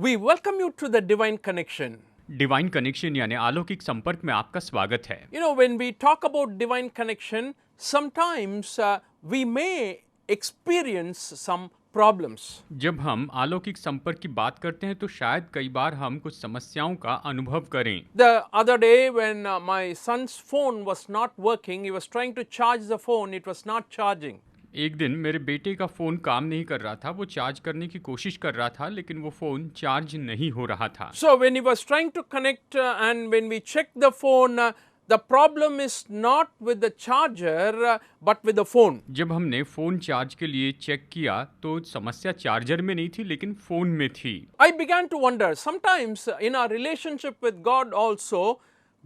We welcome you to the Divine Connection. Divine connection यानी अलौकिक संपर्क में आपका स्वागत है। When we talk about divine connection, sometimes we may experience some problems. जब हम अलौकिक संपर्क की बात करते हैं तो शायद कई बार हम कुछ समस्याओं का अनुभव करें। The other day when my son's phone was not working, he was trying to charge the phone, it was not charging. एक दिन मेरे बेटे का फ़ोन काम नहीं कर रहा था, वो चार्ज करने की कोशिश कर रहा था लेकिन वो फ़ोन चार्ज नहीं हो रहा था। So when he was trying to connect and when we checked the phone, the problem is not with the charger but with the phone. जब हमने फ़ोन चार्ज के लिए चेक किया तो समस्या चार्जर में नहीं थी लेकिन फ़ोन में थी। I began to wonder, sometimes in our relationship with God also,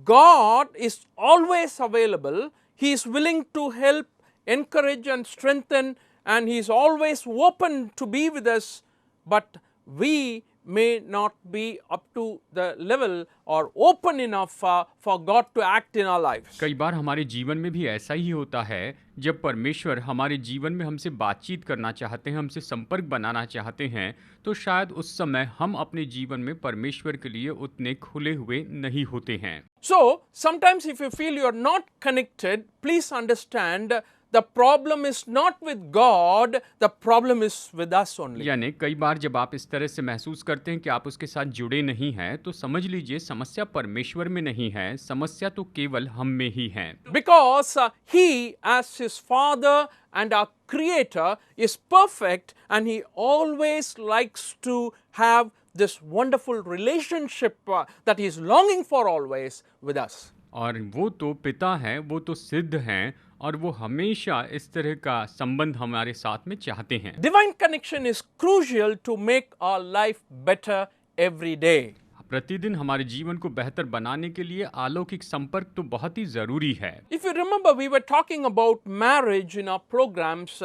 God is always available. He is willing to help, encourage and strengthen, and He is always open to be with us, but we may not be up to the level or open enough for God to act in our lives. कई बार हमारे जीवन में भी ऐसा ही होता है जब परमेश्वर हमारे जीवन में हमसे बातचीत करना चाहते हैं, हमसे संपर्क बनाना चाहते हैं, तो शायद उस समय हम अपने जीवन में परमेश्वर के लिए उतने खुले हुए नहीं होते हैं। So sometimes if you feel you are not connected, please understand the problem is not with God, the problem is with us only. यानी कई बार जब आप इस तरह से महसूस करते हैं कि आप उसके साथ जुड़े नहीं हैं, तो समझ लीजिए समस्या परमेश्वर में नहीं है, समस्या तो केवल हम में ही है। Because He as His Father and our Creator is perfect and He always likes to have this wonderful relationship that He is longing for always with us. और वो तो पिता हैं, वो तो सिद्ध हैं और वो हमेशा इस तरह का संबंध हमारे साथ में चाहते हैं। Divine connection is crucial to make our life better every day. प्रतिदिन हमारे जीवन को बेहतर बनाने के लिए अलौकिक संपर्क तो बहुत ही जरूरी है। If you remember, we were talking about marriage in our programs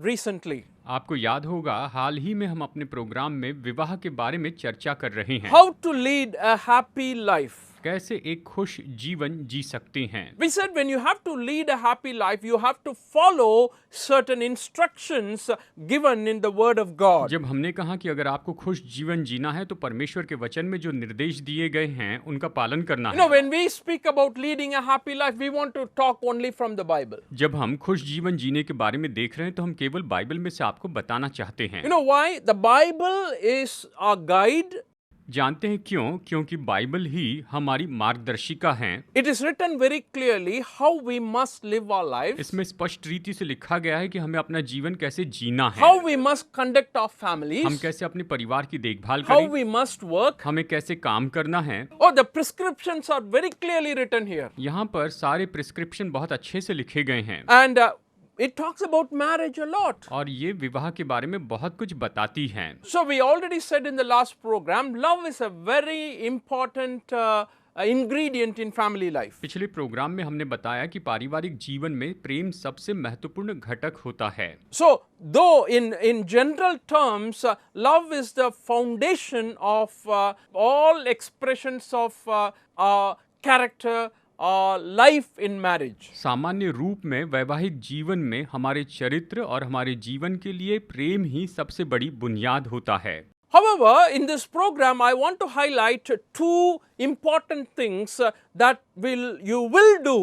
recently. आपको याद होगा हाल ही में हम अपने प्रोग्राम में विवाह के बारे में चर्चा कर रहे हैं। How to lead a happy life. कैसे एक खुश जीवन जी सकते हैं। We said when you have to lead a happy life, you have to follow certain instructions given in the Word of God. जब हमने कहा कि अगर आपको खुश जीवन जीना है तो परमेश्वर के वचन में जो निर्देश दिए गए हैं उनका पालन करना है। When we speak about leading a happy life, we want to talk only from the Bible. जब हम खुश जीवन जीने के बारे में देख रहे हैं तो हम केवल बाइबल में से आपको बताना चाहते हैं। You know why? The Bible is our guide. जानते हैं क्यों? क्योंकि बाइबल ही हमारी मार्गदर्शिका है। It is written very clearly how we must live our lives. इसमें स्पष्ट रीति से लिखा गया है कि हमें अपना जीवन कैसे जीना है। How we must conduct our families. हम कैसे अपने परिवार की देखभाल How करें। we must work. हमें कैसे काम करना है। Oh, the prescriptions are very clearly written here. यहाँ पर सारे प्रिस्क्रिप्शन बहुत अच्छे से लिखे गए हैं। And it talks about marriage a lot. और ये विवाह के बारे में बहुत कुछ बताती हैं। So we already said in the last program, love is a very important ingredient in family life. पिछले प्रोग्राम में हमने बताया कि पारिवारिक जीवन में प्रेम सबसे महत्वपूर्ण घटक होता है। So though in general terms, love is the foundation of all expressions of character, life in marriage. सामान्य रूप में वैवाहिक जीवन में हमारे चरित्र और हमारे जीवन के लिए प्रेम ही सबसे बड़ी बुनियाद होता है। However, in this program, I want to highlight two important things that you will do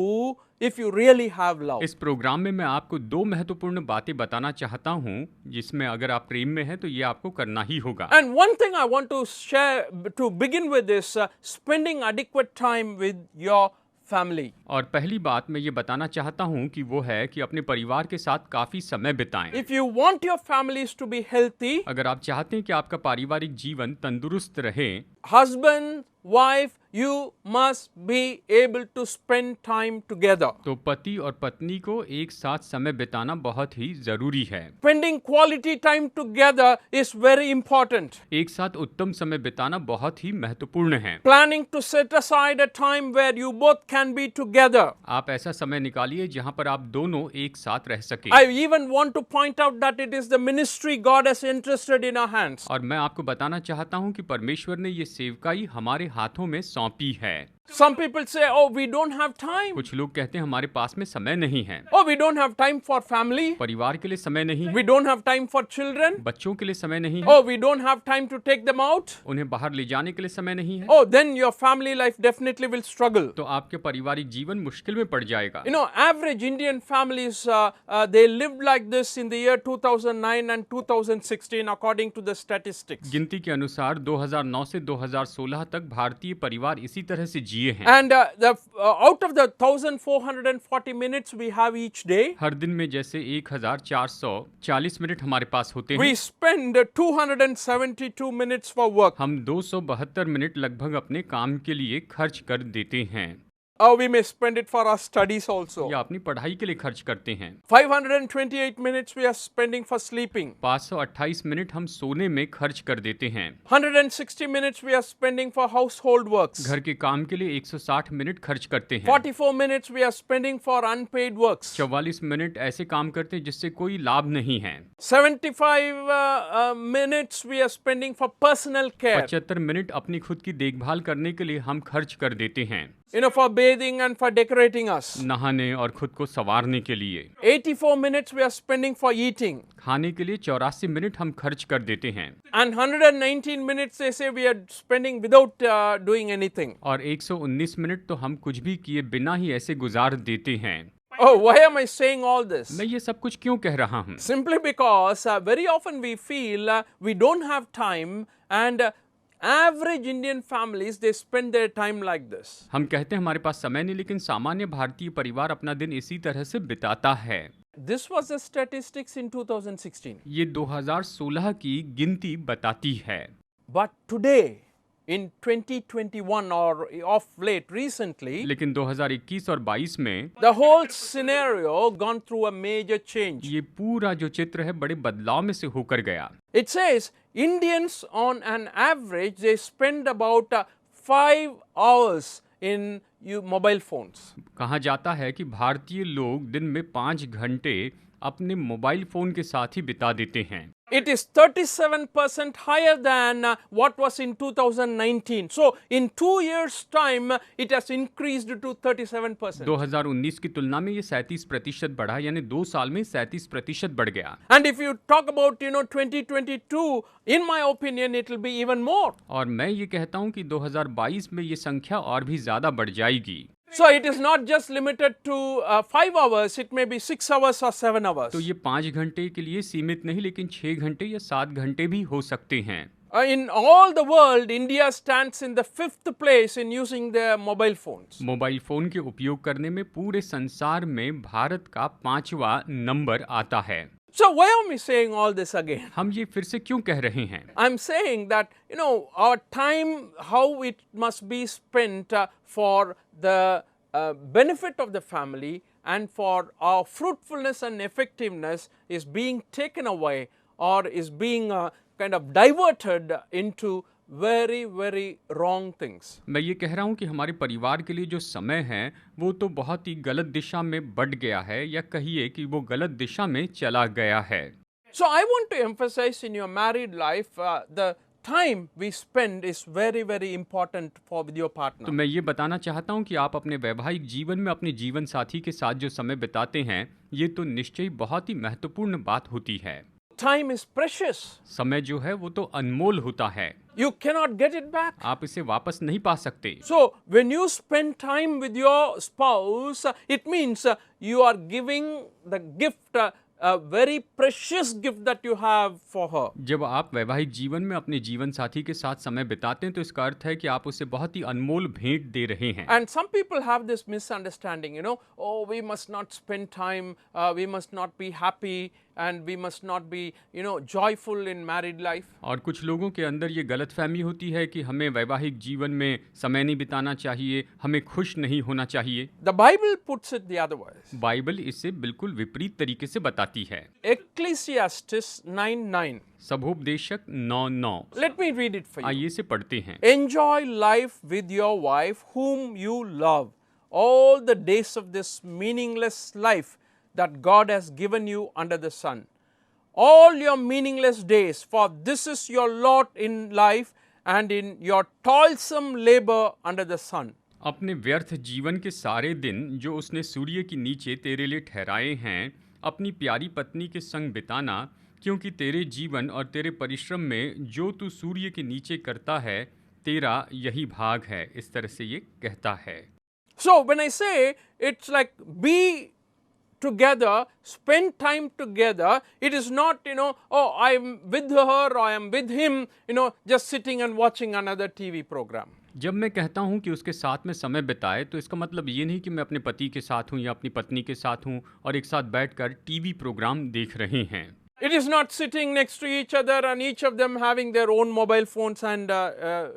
if you really have love. इस प्रोग्राम में मैं आपको दो महत्वपूर्ण बातें बताना चाहता हूँ जिसमें अगर आप प्रेम में हैं तो ये आपको करना ही होगा। And one thing I want to share to begin with is spending adequate time with your family. और पहली बात मैं ये बताना चाहता हूँ कि वो है कि अपने परिवार के साथ काफी समय बिताएं। If you want your families to be healthy, अगर आप चाहते हैं कि आपका पारिवारिक जीवन तंदुरुस्त रहे, husband, wife, you must be able to spend time together. तो पति और पत्नी को एक साथ समय बिताना बहुत ही जरूरी है। Spending quality time together is very important. एक साथ उत्तम समय बिताना बहुत ही महत्वपूर्ण है। Planning to set aside a time where you both can be together. आप ऐसा समय निकालिए जहां पर आप दोनों एक साथ रह सके। I even want to point out that it is the ministry God has entrusted in our hands. और मैं आपको बताना चाहता हूं कि परमेश्वर ने ये सेवकाई हमारे हाथों में सौंपी है। Some people say, oh, we don't have time. कुछ लोग कहते हैं हमारे पास में समय नहीं है, Oh, we don't have time for family. परिवार के लिए समय नहीं है, We don't have time for children. बच्चों के लिए समय नहीं है, Oh, we don't have time to take them out. उन्हें बाहर ले जाने के लिए समय नहीं है, Oh, then your family life definitely will struggle. तो आपके पारिवारिक जीवन मुश्किल में पड़ जाएगा। You know, average Indian families, they lived like this in the year 2009 and 2016 according to the statistics. गिनती के अनुसार 2009 से 2016 तक भारतीय परिवार इसी तरह से जिए हैं। And out of the 1440 minutes we have each day, हर दिन में जैसे 1440 मिनट हमारे पास होते we हैं, spend 272 minutes for work. हम 272 मिनट लगभग अपने काम के लिए खर्च कर देते हैं, We may spend it for our studies also. या अपनी पढ़ाई के लिए खर्च करते हैं। 528 minutes we are spending for sleeping. 528 minute हम सोने में खर्च कर देते हैं। 160 minutes we are spending for household works. घर के काम के लिए 160 मिनट खर्च करते हैं। 44 minutes we are spending for unpaid works. 44 minute ऐसे काम करते हैं जिससे कोई लाभ नहीं है। 75 minutes we are spending for personal care. 75 minute अपनी खुद की देखभाल करने के लिए हम खर्च कर देते हैं, You know, for bathing and for decorating us. नहाने और खुद को संवारने के लिए। 84 minutes we are spending for eating. खाने के लिए 84 मिनट हम खर्च कर देते हैं, And 119 minutes they say we are spending without doing anything. और 119 मिनट तो हम कुछ भी किए बिना ही ऐसे गुजार देते हैं। Oh, why am I saying all this? मैं ये सब कुछ क्यों कह रहा हूँ? Simply because very often we feel we don't have time, and average Indian families, they spend their time like this. हम कहते हैं हमारे पास समय नहीं, लेकिन सामान्य भारतीय परिवार अपना दिन इसी तरह से बिताता है। This was the statistics in 2016. ये 2016 की गिनती बताती है। But today, in 2021 or of late recently, लेकिन 2021 और 22 में the whole scenario gone through a major change. ये पूरा जो चित्र है बड़े बदलाव में से होकर गया। It says Indians on an average they spend about 5 hours in mobile phones. कहा जाता है कि भारतीय लोग दिन में 5 घंटे अपने मोबाइल फोन के साथ ही बिता देते हैं। It is 37% higher than what was in 2019. So in 2 years' time, it has increased to 37%. 2019 की तुलना में ये 37% बढ़ा, यानी 2 साल में 37% बढ़ गया। And if you talk about 2022, in my opinion, it will be even more. और मैं ये कहता हूँ कि 2022 में ये संख्या और भी ज्यादा बढ़ जाएगी। So it is not just limited to 5 hours, it may be 6 hours or 7 hours. तो ये 5 घंटे के लिए सीमित नहीं, लेकिन 6 घंटे या 7 घंटे भी हो सकते हैं। In all the world, India stands in the 5th place in using their mobile phones. Mobile phone के उपयोग करने में पूरे संसार में भारत का 5वां नंबर आता है। So why am I saying all this again? हम ये फिर से क्यों कह रहे हैं? I'm saying that, our time, how it must be spent for the benefit of the family and for our fruitfulness and effectiveness is being taken away or is being kind of diverted into very, very wrong things. मैं ये कह रहा हूँ कि हमारे परिवार के लिए जो समय है वो तो बहुत ही गलत दिशा में बढ़ गया है, या कहिए कि वो गलत दिशा में चला गया है। So I want to emphasize in your married life, the time we spend is very, very important with your partner. तो मैं ये बताना चाहता हूँ कि आप अपने वैवाहिक जीवन में अपने जीवन साथी के साथ जो समय बिताते हैं, ये तो निश्चय बहुत ही महत्वपूर्ण बात होती है। Time is precious. समय जो है वो तो अनमोल होता है, You cannot get it back. आप इसे वापस नहीं पा सकते। So when you spend time with your spouse, it means you are giving the gift, a very precious gift that you have for her. जब आप वैवाहिक जीवन में अपने जीवन साथी के साथ समय बिताते हैं तो इसका अर्थ है कि आप उसे बहुत ही अनमोल भेंट दे रहे हैं। And some people have this misunderstanding, oh, we must not spend time, we must not be happy, and we must not be, joyful in married life. और कुछ लोगों के अंदर ये गलतफहमी होती है कि हमें वैवाहिक जीवन में समय नहीं बिताना चाहिए, हमें खुश नहीं होना चाहिए। The Bible puts it the other way. Bible इसे बिल्कुल विपरीत तरीके से बताती है। Ecclesiastes 9:9. सबोपदेशक 9:9। Let me read it for you. आइए इसे पढ़ते हैं। Enjoy life with your wife whom you love all the days of this meaningless life that God has given you under the sun. All your meaningless days, for this is your lot in life and in your toilsome labor under the sun. अपने व्यर्थ जीवन के सारे दिन जो उसने सूर्य के नीचे तेरे लिए ठहराए हैं, अपनी प्यारी पत्नी के संग बिताना, क्योंकि तेरे जीवन और तेरे परिश्रम में जो तू सूर्य के नीचे करता है, तेरा यही भाग है। इस तरह से ये कहता है। So when I say it's like be together, spend time together, it is not, oh, I'm with her or I'm with him, just sitting and watching another TV program. जब मैं कहता हूँ कि उसके साथ में समय बिताए, तो इसका मतलब ये नहीं कि मैं अपने पति के साथ हूँ या अपनी पत्नी के साथ हूँ और एक साथ बैठकर टीवी प्रोग्राम देख रहे हैं। It is not sitting next to each other and each of them having their own mobile phones and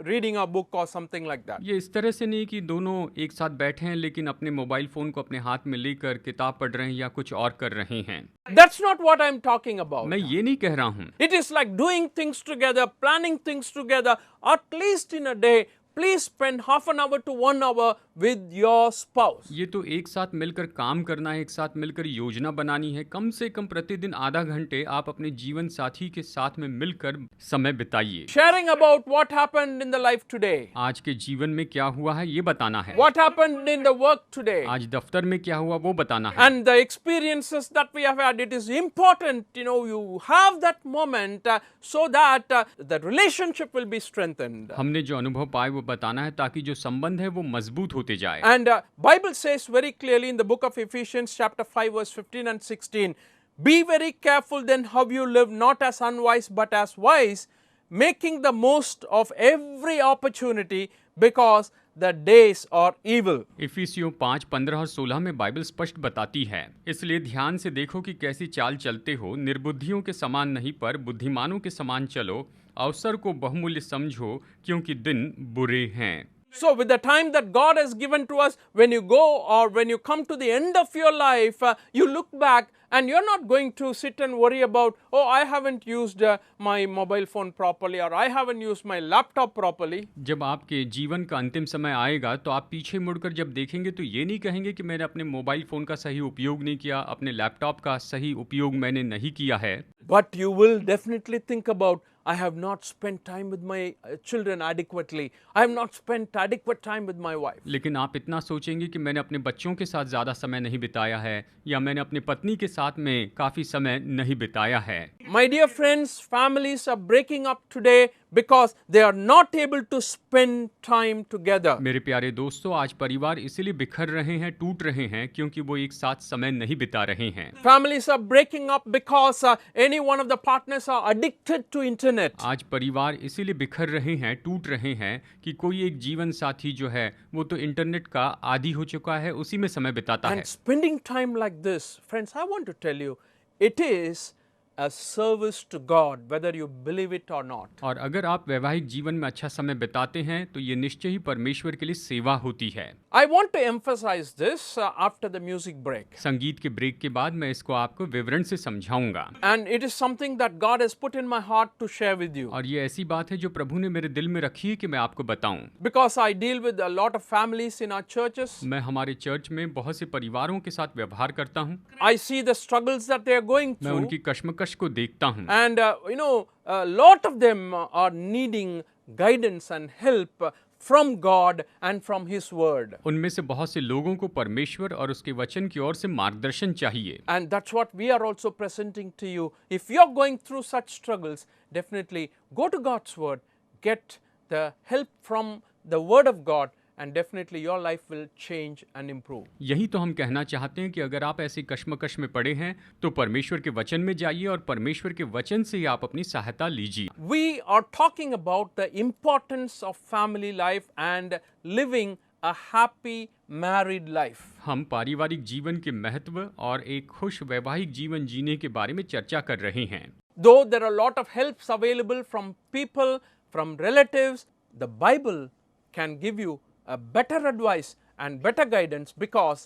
reading a book or something like that. ये इस तरह से नहीं कि दोनों एक साथ बैठे हैं लेकिन अपने मोबाइल फ़ोन को अपने हाथ में लेकर किताब पढ़ रहे हैं या कुछ और कर रहे हैं। That's not what I'm talking about. मैं ये नहीं कह रहा हूँ। It is like doing things together, planning things together, at least in a day. Please spend half an hour to 1 hour with your spouse. ये तो एक साथ मिलकर काम करना है, एक साथ मिलकर योजना बनानी है। कम से कम प्रतिदिन आधा घंटे आप अपने जीवन साथी के साथ में मिलकर समय बिताइए। Sharing about what happened in the life today. आज के जीवन में क्या हुआ है ये बताना है। What happened in the work today. आज दफ्तर में क्या हुआ वो बताना है। And the experiences that we have had, it is important, you have that moment so that the relationship will be strengthened. हमने जो अनुभव पाए वो बताना है ताकि जो संबंध है वो मजबूत होते जाए। And Bible says very clearly in the book of Ephesians chapter 5 verse 15 and 16, be very careful then how you live, not as unwise but as wise, making the most of every opportunity because the days are evil. इफिसियों 5, 15 और 16 में Bible स्पष्ट बताती है, इसलिए ध्यान से देखो कि कैसी चाल चलते हो, निर्बुद्धियों के समान नहीं पर बुद्धिमानों के समान चलो, अवसर को बहुमूल्य समझो क्योंकि दिन बुरे हैं। So with the time that God has given to us, when you go or when you come to the end of your life, you look back and you're not going to sit and worry about, oh, I haven't used my mobile phone properly or I haven't used my laptop properly. जब आपके जीवन का अंतिम समय आएगा तो आप पीछे मुड़कर जब देखेंगे तो ये नहीं कहेंगे कि मैंने अपने मोबाइल फ़ोन का सही उपयोग नहीं किया, अपने लैपटॉप का सही उपयोग मैंने नहीं किया है। But you will definitely think about, I have not spent time with my children adequately. I have not spent adequate time with my wife. लेकिन आप इतना सोचेंगे कि मैंने अपने बच्चों के साथ ज़्यादा समय नहीं बिताया है या मैंने अपनी पत्नी के साथ में काफ़ी समय नहीं बिताया है। My dear friends, families are breaking up today because they are not able to spend time together. मेरे प्यारे दोस्तों, आज परिवार इसीलिए बिखर रहे हैं, टूट रहे हैं क्योंकि वो एक साथ समय नहीं बिता रहे हैं। Families are breaking up because any one of the partners are addicted to internet. आज परिवार इसीलिए बिखर रहे हैं, टूट रहे हैं कि कोई एक जीवन साथी जो है वो तो इंटरनेट का आदी हो चुका है, उसी में समय बिताता है। And spending time like this, friends, I want to tell you, it is a service to God, whether you believe it or not. और अगर आप वैवाहिक जीवन में अच्छा समय बिताते हैं तो ये निश्चय ही परमेश्वर के लिए सेवा होती है। I want to emphasize this after the music break. संगीत के ब्रेक के बाद मैं इसको आपको विवरण से समझाऊंगा। And it is something that God has put in my heart to share with you. और ये ऐसी बात है जो प्रभु ने मेरे दिल में रखी है कि मैं आपको बताऊं। Because I deal with a lot of families in our churches. मैं हमारे चर्च में बहुत से परिवारों के साथ व्यवहार करता हूं। I see the struggles that they are going मैं through. उनकी कश्मकश को देखता हूं। And a lot of them are needing guidance and help from God and from His Word. उनमें से बहुत से लोगों को परमेश्वर और उसके वचन की ओर से मार्गदर्शन चाहिए। And that's what we are also presenting to you. If you're going through such struggles, definitely go to God's Word, get the help from the Word of God, and definitely your life will change and improve. यही तो हम कहना चाहते हैं कि अगर आप ऐसी कश्मकश में पड़े हैं तो परमेश्वर के वचन में जाइए और परमेश्वर के वचन से ही आप अपनी सहायता लीजिए। We are talking about the importance of family life and living a happy married life. हम पारिवारिक जीवन के महत्व और एक खुश वैवाहिक जीवन जीने के बारे में चर्चा कर रहे हैं। Though there are a lot of helps available from people, from relatives, the Bible can give you a better advice and better guidance because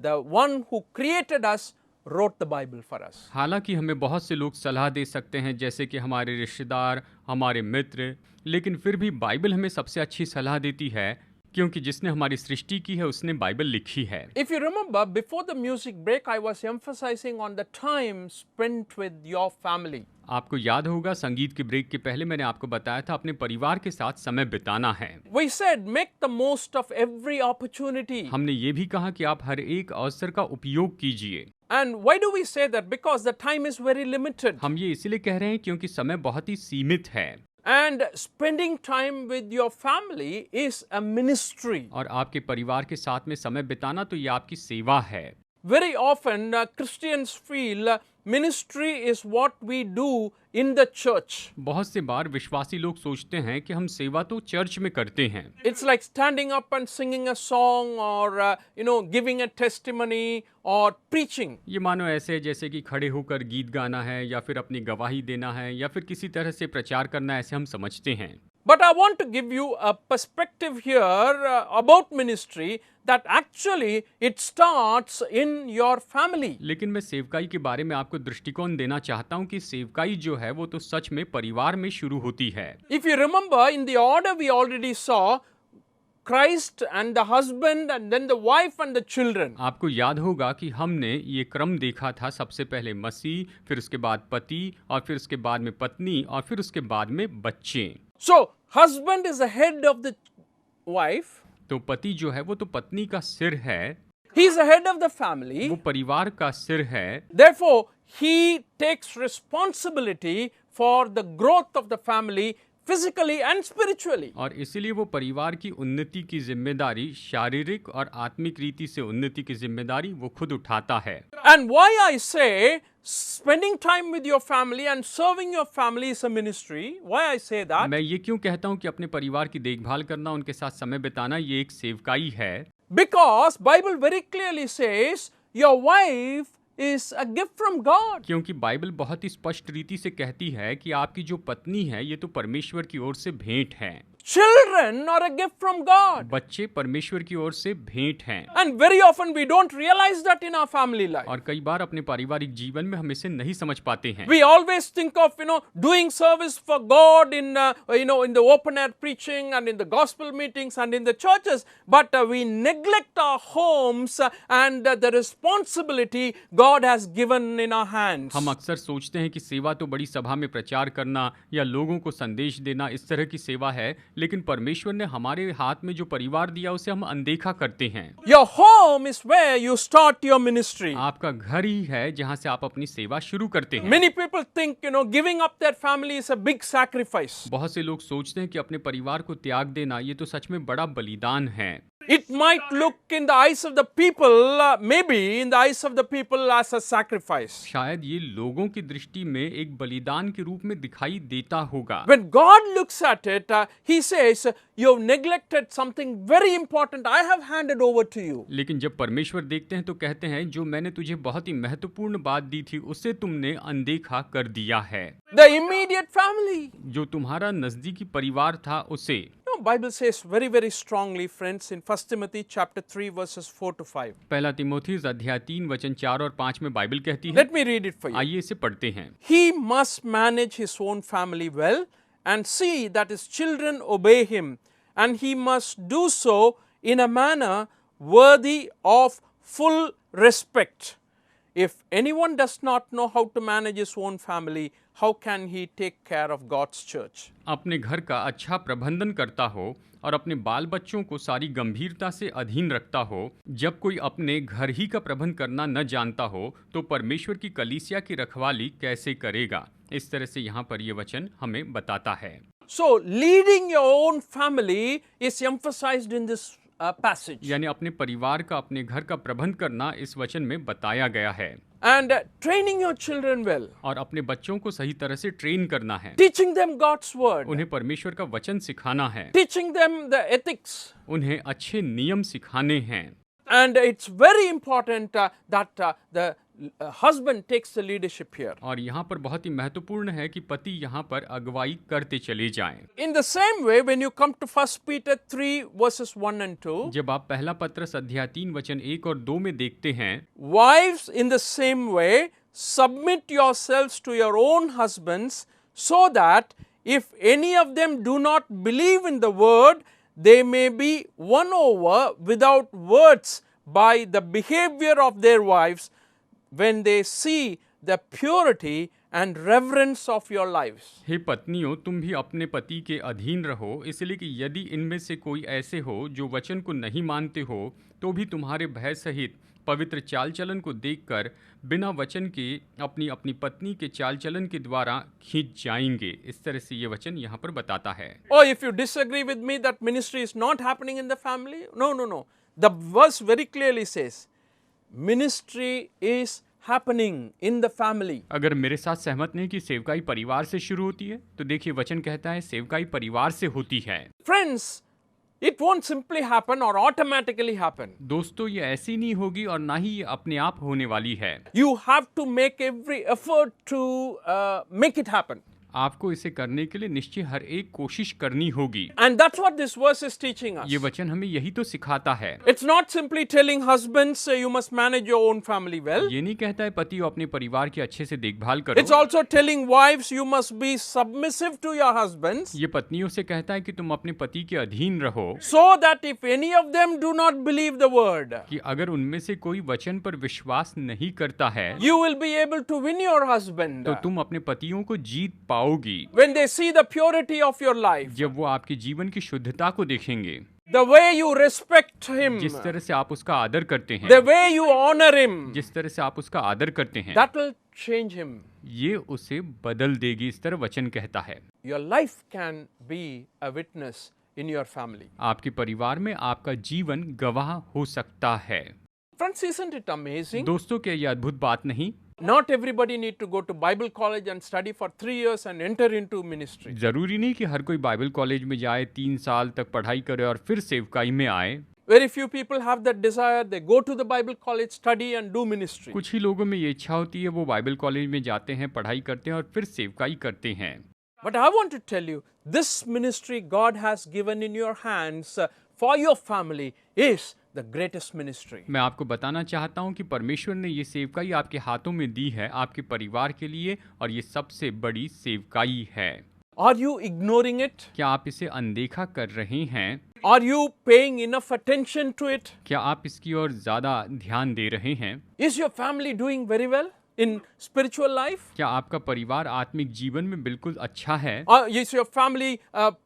the one who created us wrote the Bible for us. हालांकि हमें बहुत से लोग सलाह दे सकते हैं जैसे कि हमारे रिश्तेदार, हमारे मित्र, लेकिन फिर भी बाइबल हमें सबसे अच्छी सलाह देती है क्योंकि जिसने हमारी सृष्टि की है उसने बाइबल लिखी है। If you remember, before the music break, I was emphasizing on the time spent with your family. आपको याद होगा संगीत के ब्रेक के पहले मैंने आपको बताया था अपने परिवार के साथ समय बिताना है। We said, make the most of every opportunity. हमने ये भी कहा कि आप हर एक अवसर का उपयोग कीजिए। And why do we say that? Because the time is very limited. हम ये इसलिए कह रहे हैं क्योंकि समय बहुत ही सीमित है And spending time with your family is a ministry. और आपके परिवार के साथ में समय बिताना तो ये आपकी सेवा है। Very often, Christians feel ministry is what we do in the church. बहुत से बार विश्वासी लोग सोचते हैं कि हम सेवा तो चर्च में करते हैं। It's like standing up and singing a song or giving a testimony or preaching. ये मानो ऐसे है जैसे कि खड़े होकर गीत गाना है या फिर अपनी गवाही देना है या फिर किसी तरह से प्रचार करना, ऐसे हम समझते हैं। But I want to give you a perspective here about ministry that actually it starts in your family. लेकिन मैं सेवकाई के बारे में आपको दृष्टिकोण देना चाहता हूँ कि सेवकाई जो है वो तो सच में परिवार में शुरू होती है। If you remember, in the order we already saw Christ and the husband and then the wife and the children. आपको याद होगा कि हमने ये क्रम देखा था, सबसे पहले मसीह, फिर उसके बाद पति और फिर उसके बाद में पत्नी और फिर उसके बाद में बच्चे। So, husband is the head of the wife. तो पति जो है वो तो पत्नी का सिर है, He is the head of the family. वो परिवार का सिर है। Therefore, he takes responsibility for the growth of the family physically and spiritually. और इसीलिए वो परिवार की उन्नति की जिम्मेदारी, शारीरिक और आत्मिक रीति से उन्नति की जिम्मेदारी वो खुद उठाता है। And why I say spending time with your family and serving your family is a ministry, why I say that? मैं ये क्यों कहता हूँ कि अपने परिवार की देखभाल करना, उनके साथ समय बिताना ये एक सेवकाई है? Because Bible very clearly says your wife is a gift from God. क्योंकि बाइबल बहुत ही स्पष्ट रीति से कहती है कि आपकी जो पत्नी है ये तो परमेश्वर की ओर से भेंट है। Children are a gift from God. बच्चे परमेश्वर की ओर से भेंट हैं। And very often we don't realize that in our family life. और कई बार अपने पारिवारिक जीवन में हम इसे नहीं समझ पाते हैं। We always think of doing service for God in in the open air preaching and in the gospel meetings and in the churches, but we neglect our homes and the responsibility God has given in our hands. हम अक्सर सोचते हैं कि सेवा तो बड़ी सभा में प्रचार करना या लोगों को संदेश देना इस तरह की सेवा है, लेकिन परमेश्वर ने हमारे हाथ में जो परिवार दिया उसे हम अनदेखा करते हैं। Your home is where you start your ministry. आपका घर ही है जहां से आप अपनी सेवा शुरू करते हैं। Many people think giving up their family is a big sacrifice. बहुत से लोग सोचते हैं कि अपने परिवार को त्याग देना ये तो सच में बड़ा बलिदान है। It might look in the eyes of the people, maybe in the eyes of the people as a sacrifice. शायद ये लोगों की दृष्टि में एक बलिदान के रूप में दिखाई देता होगा। When God looks at it, He says, "You've neglected something very important. I have handed over to you." लेकिन जब परमेश्वर देखते हैं तो कहते हैं जो मैंने तुझे बहुत ही महत्वपूर्ण बात दी थी उसे तुमने अनदेखा कर दिया है। The immediate family. जो तुम्हारा नजदीकी परिवार था उसे। Bible says very, very strongly, friends, in 1 Timothy chapter 3 verses 4 to 5. पहला तीमुथियुस अध्याय 3 वचन 4 और 5 में बाइबल कहती है। Let me read it for you. आइए इसे पढ़ते हैं। He must manage his own family well and see that his children obey him, and he must do so in a manner worthy of full respect. If anyone does not know how to manage his own family, how can he take care of God's church? अपने घर का अच्छा प्रबंधन करता हो और अपने बाल बच्चों को सारी गंभीरता से अधीन रखता हो, जब कोई अपने घर ही का प्रबंध करना न जानता हो तो परमेश्वर की कलीसिया की रखवाली कैसे करेगा? इस तरह से यहाँ पर ये वचन हमें बताता है। So, leading your own family is emphasized in this passage. यानी अपने परिवार का, अपने घर का प्रबंध करना इस वचन में बताया गया है। And training your children well. और अपने बच्चों को सही तरह से ट्रेन करना है। Teaching them God's word. उन्हें परमेश्वर का वचन सिखाना है। Teaching them the ethics. उन्हें अच्छे नियम सिखाने हैं। And it's very important that the husband takes the leadership here. और यहाँ पर बहुत ही महत्वपूर्ण है कि पति यहाँ पर अगुवाई करते चले जाएं। In the same way, when you come to 1 Peter 3 verses 1 and 2, जब आप पहला पत्रस अध्याय 3 वचन 1 और 2 में देखते हैं, wives in the same way submit yourselves to your own husbands, so that if any of them do not believe in the word, they may be won over without words by the behavior of their wives when they see the purity and reverence of your lives. हे पत्नियों, तुम भी अपने पति के अधीन रहो, इसलिए कि यदि इनमें से कोई ऐसे हो जो वचन को नहीं मानते हो, तो भी तुम्हारे भय सहित पवित्र चाल चलन को देखकर बिना वचन के अपनी अपनी पत्नी के चाल चलन के द्वारा खींच जाएंगे। इस तरह से ये वचन यहाँ पर बताता है। Or if you disagree with me that ministry is not happening in the family, no. The verse very clearly says, ministry is happening in the family. अगर मेरे साथ सहमत नहीं कि सेवकाई परिवार से शुरू होती है, तो देखिए वचन कहता है सेवकाई परिवार से होती है। Friends, it won't simply happen or automatically happen. दोस्तों, ये ऐसी नहीं होगी और ना ही ये अपने आप होने वाली है। You have to make every effort to make it happen. आपको इसे करने के लिए निश्चय हर एक कोशिश करनी होगी। And that's what this verse is teaching us. ये वचन हमें यही तो सिखाता है। It's not simply telling husbands you must manage your own family well. ये नहीं कहता है पति अपने परिवार की अच्छे से देखभाल करो। It's also telling wives you must be submissive to your husbands. ये पत्नियों से कहता है कि तुम अपने पति के अधीन रहो, So that if any of them do not believe the word, कि अगर उनमें से कोई वचन पर विश्वास नहीं करता है, you will be able to win your husband. तो तुम अपने पतियों को जीत पाओगी। When they see the purity of your life, जब वो आपके जीवन की शुद्धता को देखेंगे, the way you respect him, जिस तरह से आप उसका आदर करते हैं, the way you honor him, जिस तरह से आप उसका आदर करते हैं, that will change him. ये उसे बदल देगी। इस तरह वचन कहता है। Your life can be a witness in your family. आपके परिवार में आपका जीवन गवाह हो सकता है। Friends, isn't it amazing? दोस्तों, क्या ये अद्भुत बात नहीं? Not everybody need to go to Bible college and study for 3 years and enter into ministry. जरूरी नहीं कि हर कोई बाइबल कॉलेज में जाए, 3 साल तक पढ़ाई करे और फिर सेवकाई में आए। Very few people have that desire. They go to the Bible college, study and do ministry. कुछ ही लोगों में ये इच्छा होती है, वो बाइबल कॉलेज में जाते हैं, पढ़ाई करते हैं और फिर सेवकाई करते हैं। But I want to tell you, this ministry God has given in your hands for your family is the greatest ministry. मैं आपको बताना चाहता हूं कि परमेश्वर ने ये सेवकाई आपके हाथों में दी है आपके परिवार के लिए, और ये सबसे बड़ी सेवकाई है। Are you ignoring it? क्या आप इसे अनदेखा कर रहे हैं? Are you paying enough attention to it? क्या आप इसकी ओर ज्यादा ध्यान दे रहे हैं? Is your family doing very well in spiritual life? क्या आपका परिवार आत्मिक जीवन में बिल्कुल अच्छा है? Is your family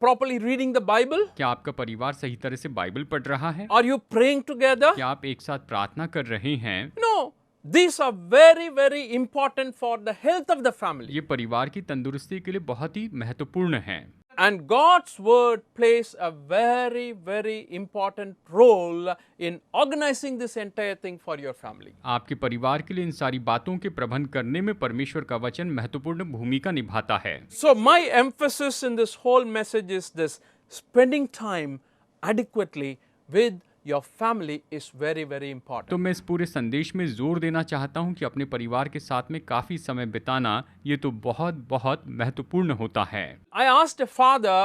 properly reading the Bible? क्या आपका परिवार सही तरह से बाइबल पढ़ रहा है? Are you praying together? क्या आप एक साथ प्रार्थना कर रहे हैं? No. These are very, very important for the health of the family. ये परिवार की तंदुरुस्ती के लिए बहुत ही महत्वपूर्ण है। And God's word plays a very, very important role in organizing this entire thing for your family. आपके परिवार के लिए इन सारी बातों के प्रबंध करने में परमेश्वर का वचन महत्वपूर्ण भूमिका निभाता है। So my emphasis in this whole message is this: spending time adequately with your family is very, very important. तो मैं इस पूरे संदेश में जोर देना चाहता हूं कि अपने परिवार के साथ में काफी समय बिताना ये तो बहुत बहुत महत्वपूर्ण होता है। I asked a father,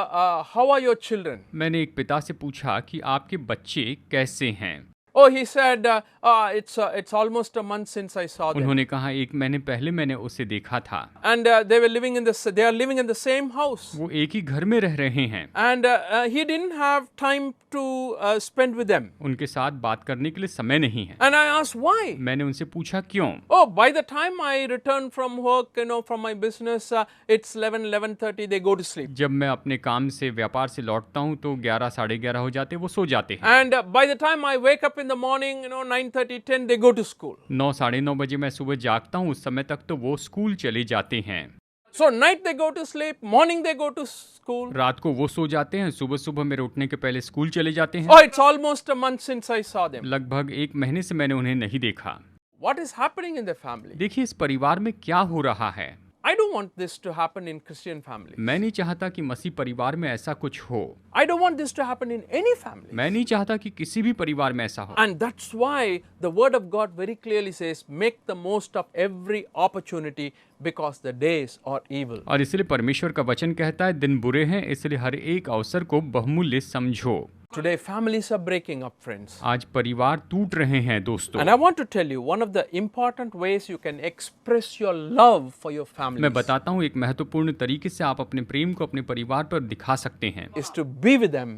how are your children? मैंने एक पिता से पूछा कि आपके बच्चे कैसे हैं। Oh, he said, it's almost a month since I saw them. उन्होंने कहा 1 महीने पहले मैंने उसे देखा था। And they are living in the same house. वो एक ही घर में रह रहे हैं। And he didn't have time to spend with them. उनके साथ बात करने के लिए समय नहीं है। And I asked why. मैंने उनसे पूछा क्यों। Oh, by the time I return from work, from my business, it's 11:30. They go to sleep. जब मैं अपने काम से, व्यापार से लौटता हूँ तो 11 साढ़े 11 हो जाते, वो सो जाते हैं। And by the time I wake up in the morning, 9:30, 10, they go to school. 9 साढ़े 9 बजे मैं सुबह जागता हूँ, उस समय तक तो वो स्कूल चले जाते हैं। So night they go to sleep, morning they go to school. रात को वो सो जाते हैं, सुबह सुबह मेरे उठने के पहले स्कूल चले जाते हैं। Oh, it's almost a month since I saw them. लगभग 1 महीने से मैंने उन्हें नहीं देखा। What is happening in the family? देखिए इस परिवार में क्या हो रहा है। I don't want this to happen in Christian families. मैं नहीं चाहता कि मसीह परिवार में ऐसा कुछ हो। I don't want this to happen in any family. मैं नहीं चाहता कि किसी भी परिवार में ऐसा हो। And that's why the word of God very clearly says, make the most of every opportunity because the days are evil. और इसलिए परमेश्वर का वचन कहता है दिन बुरे हैं, इसलिए हर एक अवसर को बहुमूल्य समझो। Today families are breaking up, friends. आज परिवार टूट रहे हैं दोस्तों। And I want to tell you, one of the important ways you can express your love for your family मैं बताता हूँ एक महत्वपूर्ण तरीके से आप अपने प्रेम को अपने परिवार पर दिखा सकते हैं। is to be with them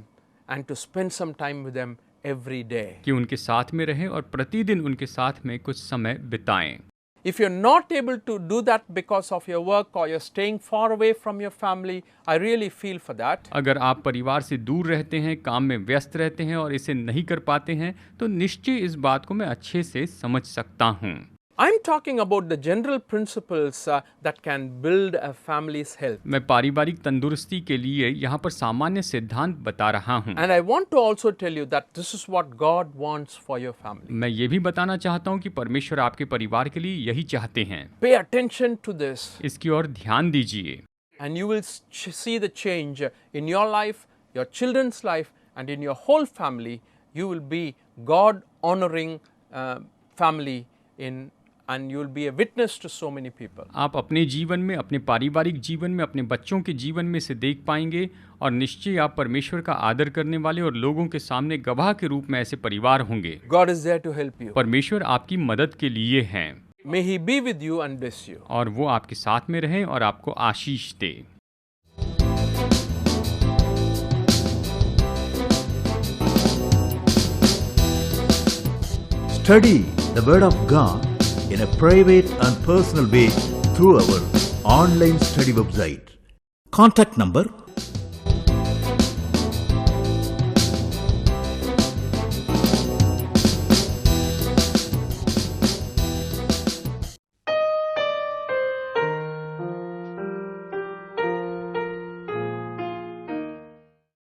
and to spend some time with them every day. कि उनके साथ में रहें और प्रतिदिन उनके साथ में कुछ समय बिताएं। If you're not able to do that because of your work or you're staying far away from your family, I really feel for that. अगर आप परिवार से दूर रहते हैं, काम में व्यस्त रहते हैं और इसे नहीं कर पाते हैं, तो निश्चय इस बात को मैं अच्छे से समझ सकता हूँ। I'm talking about the general principles that can build a family's health. मैं पारिवारिक तंदुरुस्ती के लिए यहाँ पर सामान्य सिद्धांत बता रहा हूँ। And I want to also tell you that this is what God wants for your family. मैं ये भी बताना चाहता हूँ कि परमेश्वर आपके परिवार के लिए यही चाहते हैं। Pay attention to this, इसकी ओर ध्यान दीजिए and you will see the change in your life, your children's life, and in your whole family. You will be God-honoring family and you will be a witness to so many people. आप अपने जीवन में, अपने पारिवारिक जीवन में, अपने बच्चों के जीवन में से देख पाएंगे और निश्चय आप परमेश्वर का आदर करने वाले और लोगों के सामने गवाह के रूप में ऐसे परिवार होंगे। God is there to help you. परमेश्वर आपकी मदद के लिए हैं। May He be with you and bless you. और वो आपके साथ में रहें और आपको आशीष दे। Study the Word of God in a private and personal way through our online study website. Contact number